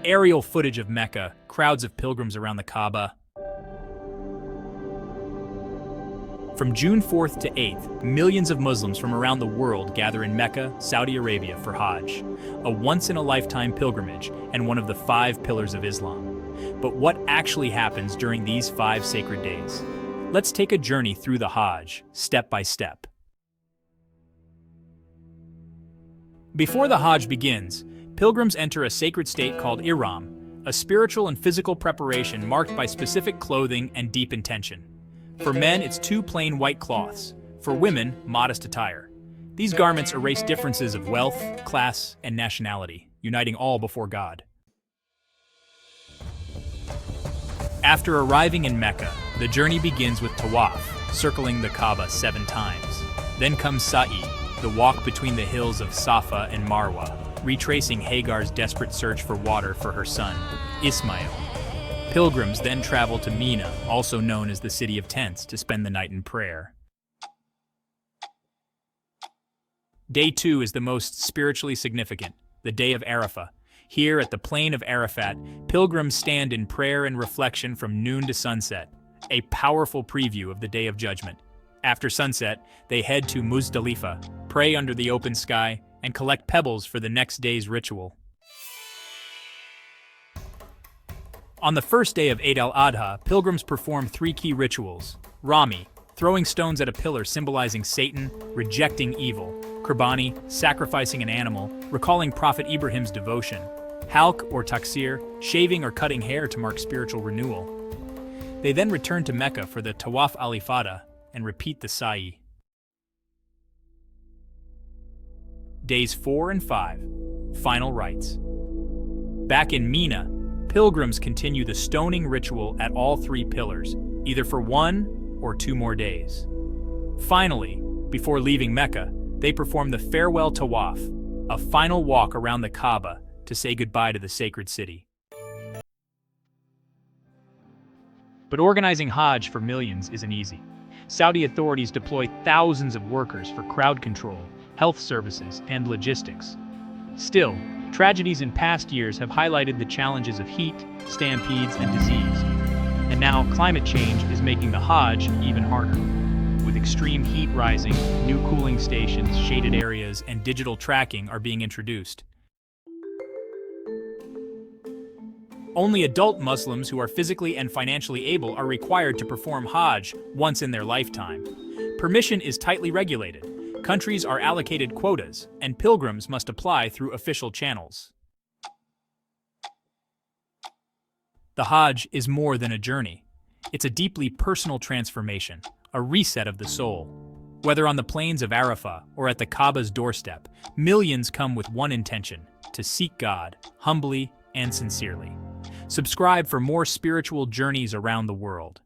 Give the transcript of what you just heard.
Aerial footage of Mecca, crowds of pilgrims around the Kaaba. From June 4th to 8th, millions of Muslims from around the world gather in Mecca, Saudi Arabia for Hajj, a once-in-a-lifetime pilgrimage and one of the 5 pillars of Islam. But what actually happens during these 5 sacred days? Let's take a journey through the Hajj, step by step. Before the Hajj begins, pilgrims enter a sacred state called Ihram, a spiritual and physical preparation marked by specific clothing and deep intention. For men, it's 2 plain white cloths. For women, modest attire. These garments erase differences of wealth, class, and nationality, uniting all before God. After arriving in Mecca, the journey begins with Tawaf, circling the Kaaba 7 times. Then comes Sa'i, the walk between the hills of Safa and Marwa, retracing Hagar's desperate search for water for her son, Ismail. Pilgrims then travel to Mina, also known as the City of Tents, to spend the night in prayer. Day 2 is the most spiritually significant, the day of Arafah. Here at the plain of Arafat, pilgrims stand in prayer and reflection from noon to sunset, a powerful preview of the Day of Judgment. After sunset, they head to Muzdalifah, pray under the open sky, and collect pebbles for the next day's ritual. On the first day of Eid al-Adha, pilgrims perform 3 key rituals. Rami, throwing stones at a pillar symbolizing Satan, rejecting evil. Qurbani, sacrificing an animal, recalling Prophet Ibrahim's devotion. Halq or taksir, shaving or cutting hair to mark spiritual renewal. They then return to Mecca for the Tawaf al-Ifada and repeat the Sa'i. Days 4 and 5, final rites. Back in Mina, pilgrims continue the stoning ritual at all 3 pillars, either for 1 or 2 more days. Finally, before leaving Mecca, they perform the farewell Tawaf, a final walk around the Kaaba to say goodbye to the sacred city. But organizing Hajj for millions isn't easy. Saudi authorities deploy thousands of workers for crowd control, health services, and logistics. Still, tragedies in past years have highlighted the challenges of heat, stampedes, and disease. And now climate change is making the Hajj even harder. With extreme heat rising, new cooling stations, shaded areas, and digital tracking are being introduced. Only adult Muslims who are physically and financially able are required to perform Hajj once in their lifetime. Permission is tightly regulated. Countries are allocated quotas, and pilgrims must apply through official channels. The Hajj is more than a journey. It's a deeply personal transformation, a reset of the soul. Whether on the plains of Arafah or at the Kaaba's doorstep, millions come with one intention: to seek God, humbly and sincerely. Subscribe for more spiritual journeys around the world.